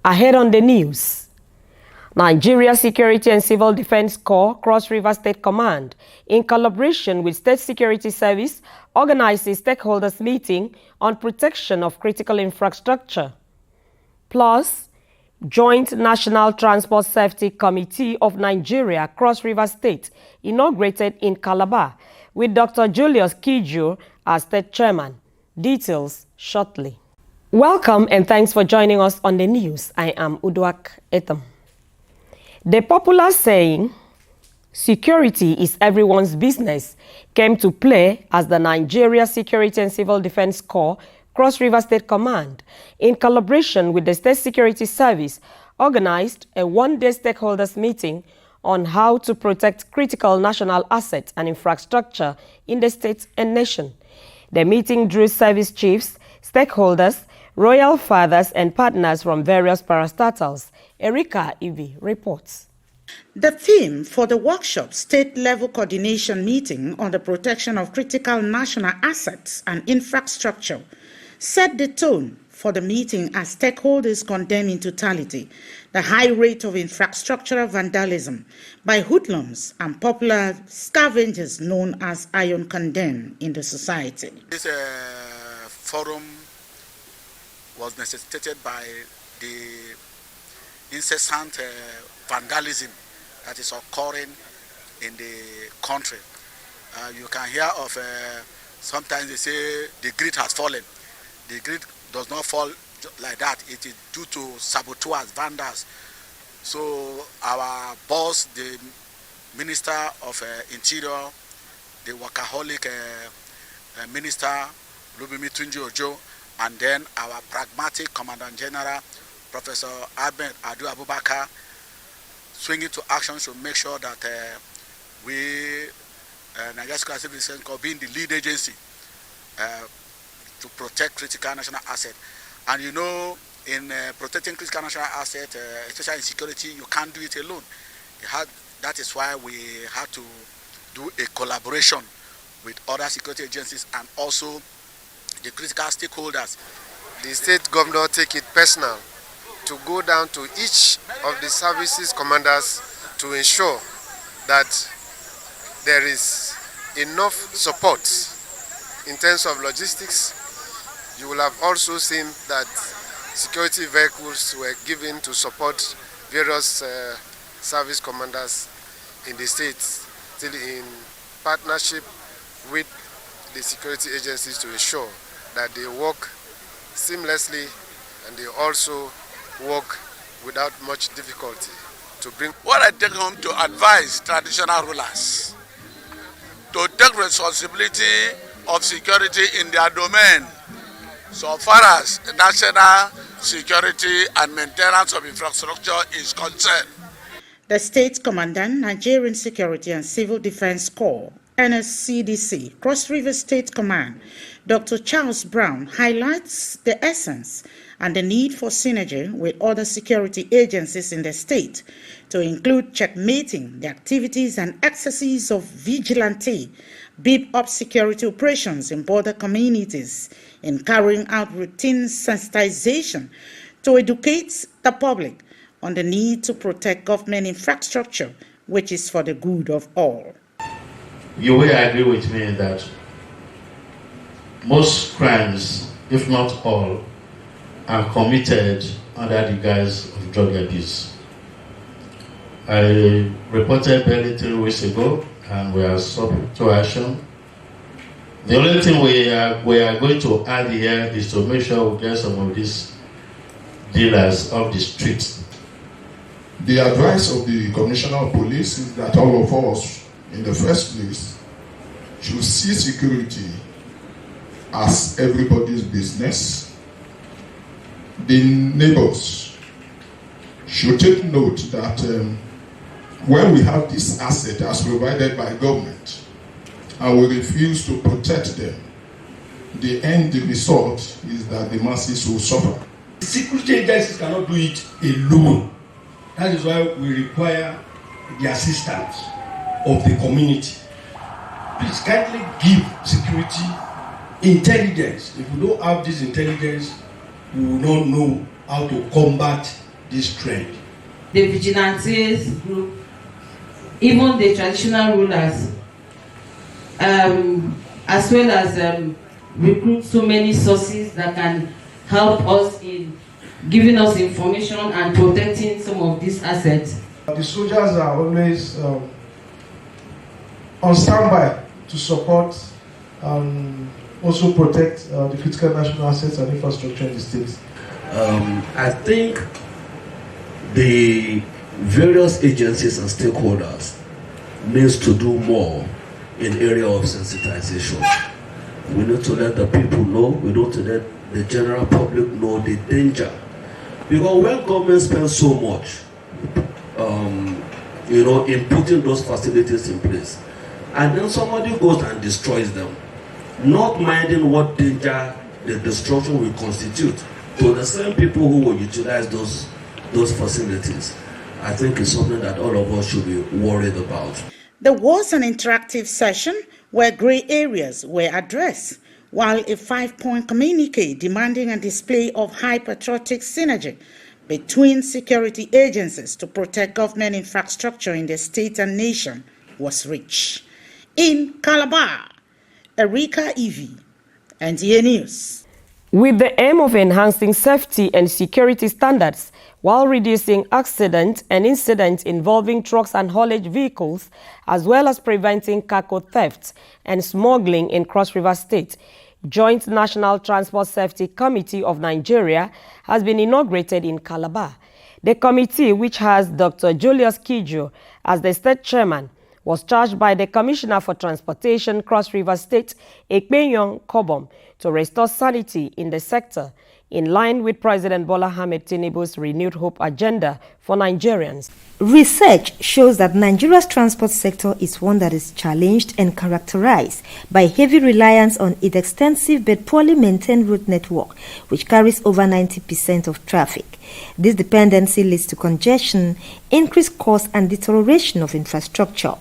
Ahead on the news, Nigeria Security and Civil Defense Corps Cross River State Command, in collaboration with State Security Service, organized a stakeholders meeting on protection of critical infrastructure. Plus, Joint National Transport Safety Committee of Nigeria Cross River State inaugurated in Calabar with Dr. Julius Kijo as state chairman. Details shortly. Welcome and thanks for joining us on the news. I am Uduak Etam. The popular saying, "Security is everyone's business," came to play as the Nigeria Security and Civil Defense Corps Cross River State Command, in collaboration with the State Security Service, organized a one-day stakeholders meeting on how to protect critical national assets and infrastructure in the state and nation. The meeting drew service chiefs, stakeholders, royal fathers and partners from various parastatals. Erika Ivi reports. The theme for the workshop, state-level coordination meeting on the protection of critical national assets and infrastructure, set the tone for the meeting as stakeholders condemn in totality the high rate of infrastructural vandalism by hoodlums and popular scavengers known as iron condemn in the society. This forum was necessitated by the incessant vandalism that is occurring in the country. You can hear of, sometimes they say the grid has fallen. The grid does not fall like that. It is due to saboteurs, vandals. So our boss, the Minister of Interior, the workaholic Minister, Lubimi Tunji Ojo, and then our pragmatic Commandant General, Professor Ahmed Adu Abubakar, swinging to action to make sure that we, Nigeria Security Civil Defense Corps, being the lead agency to protect critical national assets. And you know, in protecting critical national assets, especially in security, you can't do it alone. That is why we had to do a collaboration with other security agencies and also the critical stakeholders. The state governor take it personal to go down to each of the services commanders to ensure that there is enough support in terms of logistics. You will have also seen that security vehicles were given to support various service commanders in the states, still in partnership with the security agencies to ensure that they work seamlessly and they also work without much difficulty to bring. What I take home to advise traditional rulers to take responsibility of security in their domain so far as national security and maintenance of infrastructure is concerned. The State Commandant, Nigerian Security and Civil Defense Corps, NSCDC, Cross River State Command, Dr. Charles Brown, highlights the essence and the need for synergy with other security agencies in the state to include checkmating the activities and excesses of vigilante, beef-up security operations in border communities, in carrying out routine sensitization to educate the public on the need to protect government infrastructure, which is for the good of all. You will agree with me that most crimes, if not all, are committed under the guise of drug abuse. I reported barely 3 weeks ago, and we are sub to action. The only thing we are going to add here is to make sure we get some of these dealers off the streets. The advice of the Commissioner of Police is that all of us, in the first place, should see security as everybody's business. The neighbors should take note that when we have this asset as provided by government and we refuse to protect them, the end result is that the masses will suffer. Security agencies cannot do it alone. That is why we require the assistance of the community. Please kindly give security intelligence. If we don't have this intelligence, we will not know how to combat this trend. The vigilantes group, even the traditional rulers, as well as recruit so many sources that can help us in giving us information and protecting some of these assets. The soldiers are always on standby to support and also protect the critical national assets and infrastructure in the state. I think the various agencies and stakeholders needs to do more in area of sensitization. We need to let the people know, we need to let the general public know the danger. Because when government spends so much, in putting those facilities in place, and then somebody goes and destroys them, not minding what danger the destruction will constitute to the same people who will utilize those facilities, I think is something that all of us should be worried about. There was an interactive session where grey areas were addressed, while a 5-point communique demanding a display of high-patriotic synergy between security agencies to protect government infrastructure in the state and nation was reached. In Calabar, Erika Evie, Nta News. With the aim of enhancing safety and security standards while reducing accidents and incidents involving trucks and haulage vehicles, as well as preventing cargo theft and smuggling in Cross River State, Joint National Transport Safety Committee of Nigeria has been inaugurated in Calabar. The committee, which has Dr. Julius Kijo as the state chairman, was charged by the Commissioner for Transportation, Cross River State, Ekpenyong Kobom, to restore sanity in the sector, in line with President Bola Ahmed Tinubu's renewed hope agenda for Nigerians. Research shows that Nigeria's transport sector is one that is challenged and characterized by heavy reliance on its extensive but poorly maintained road network, which carries over 90% of traffic. This dependency leads to congestion, increased costs, and deterioration of infrastructure.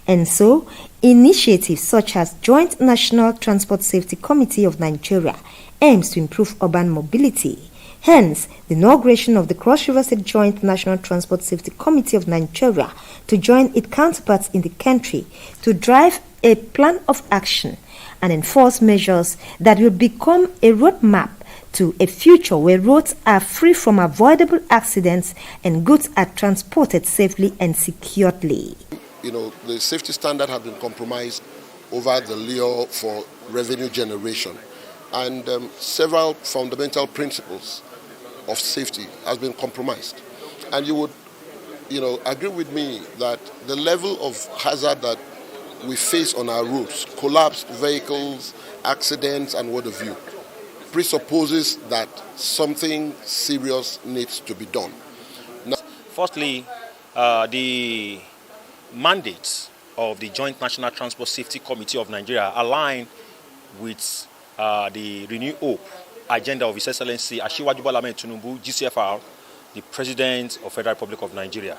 And so, initiatives such as Joint National Transport Safety Committee of Nigeria aims to improve urban mobility. Hence, the inauguration of the Cross River State Joint National Transport Safety Committee of Nigeria to join its counterparts in the country to drive a plan of action and enforce measures that will become a roadmap to a future where roads are free from avoidable accidents and goods are transported safely and securely. The safety standard has been compromised over the lure for revenue generation, and several fundamental principles of safety has been compromised. And you would, agree with me that the level of hazard that we face on our roads, collapsed vehicles, accidents, and what have you, presupposes that something serious needs to be done. Firstly, the mandates of the Joint National Transport Safety Committee of Nigeria align with the Renew Hope agenda of His Excellency Asiwaju Bola Ahmed Tinubu, GCFR, the President of Federal Republic of Nigeria.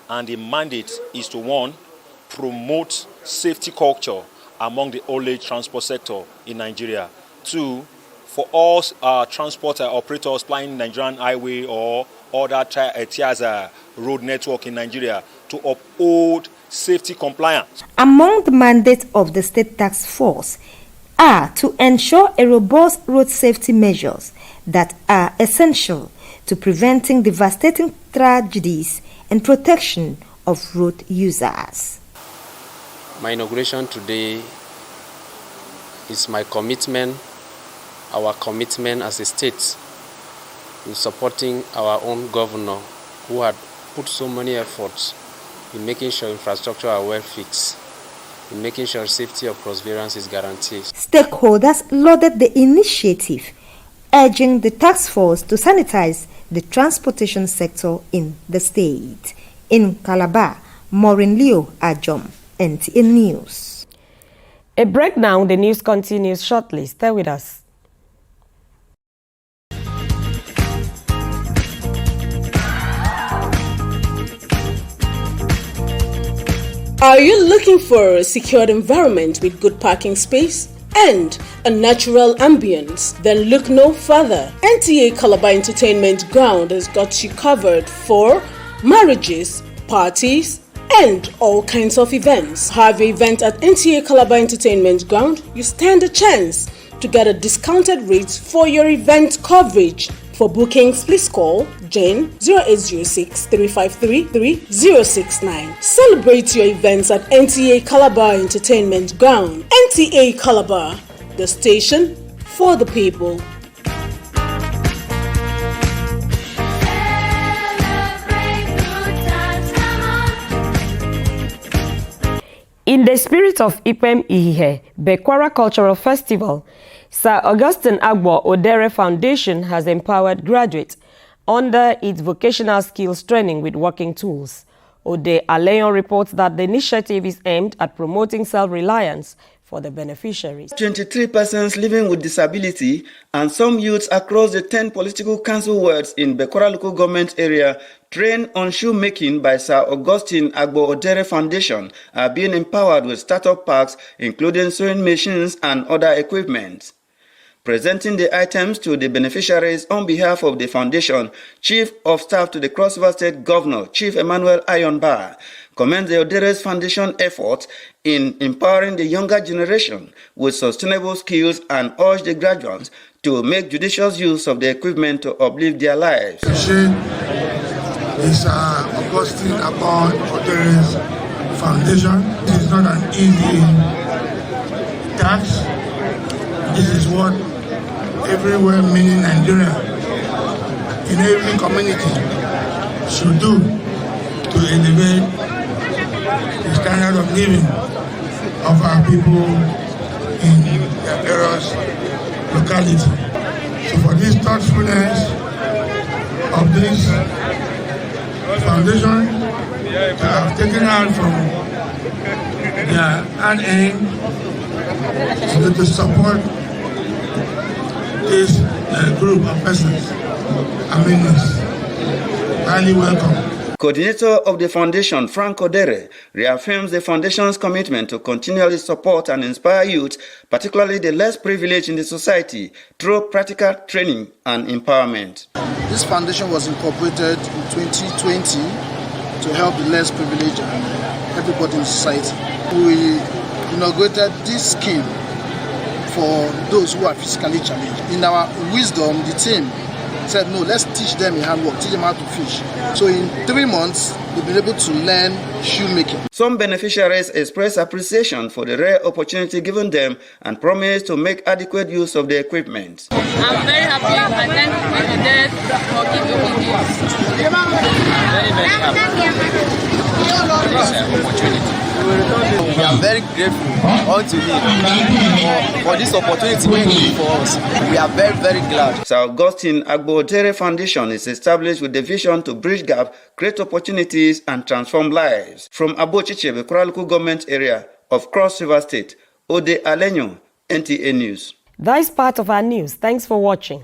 And the mandate is to, 1, promote safety culture among the haulage transport sector in Nigeria. 2, for all transport operators plying Nigerian highway or other tiers road network in Nigeria to uphold safety compliance. Among the mandates of the State Task Force are to ensure a robust road safety measures that are essential to preventing devastating tragedies and protection of road users. My inauguration today is my commitment, our commitment as a state in supporting our own governor who had put so many efforts in making sure infrastructure are well fixed, in making sure safety of cross-variance is guaranteed. Stakeholders lauded the initiative, urging the task force to sanitize the transportation sector in the state. In Calabar, Maureen Leo Ajom, Nta News. A breakdown, the news continues shortly. Stay with us. Are you looking for a secured environment with good parking space and a natural ambience? Then look no further. Nta Calabar Entertainment Ground has got you covered for marriages, parties, and all kinds of events. Have an event at Nta Calabar Entertainment Ground? You stand a chance to get a discounted rate for your event coverage. For bookings, please call Jane 0806 353 3069. Celebrate your events at Nta Calabar Entertainment Ground. Nta Calabar, the station for the people. In the spirit of Ipem Ihe, Bekwara Cultural Festival, Sir Augustine Agbo Odere Foundation has empowered graduates under its vocational skills training with working tools. Ode Aleyon reports that the initiative is aimed at promoting self-reliance for the beneficiaries. 23 persons living with disability and some youths across the 10 political council wards in Bekwara local government area trained on shoemaking by Sir Augustine Agbo Odere Foundation are being empowered with startup packs including sewing machines and other equipment. Presenting the items to the beneficiaries on behalf of the foundation, Chief of Staff to the Cross River State Governor, Chief Emmanuel Ayonba, commends the Odere's Foundation efforts in empowering the younger generation with sustainable skills and urge the graduates to make judicious use of the equipment to uplift their lives. This Augustine Agbo Odere's Foundation. This is not an easy task. This is what everywhere, meaning Nigeria, in every community, should do to elevate the standard of living of our people in their various localities. So for this thoughtfulness of this foundation to have taken out from their hand to support this group of persons, I mean, it's highly welcome. Coordinator of the foundation, Frank Odere, reaffirms the foundation's commitment to continually support and inspire youth, particularly the less privileged in the society, through practical training and empowerment. This foundation was incorporated in 2020 to help the less privileged and everybody in society. We inaugurated this scheme for those who are physically challenged. In our wisdom, the team said, no, let's teach them handwork, teach them how to fish. So in 3 months, they'll be able to learn shoemaking. Some beneficiaries express appreciation for the rare opportunity given them and promise to make adequate use of the equipment. I'm very happy. I thank Odere for giving me this. Very happy. Opportunity. We are very grateful unto him for this opportunity made for us. We are very, very glad. Sir Augustine Agbo Odere Foundation is established with the vision to bridge gap, create opportunities, and transform lives. From Abochiche, Bekwara local government area of Cross River State, Ode Aleyon, NTA News. That is part of our news. Thanks for watching.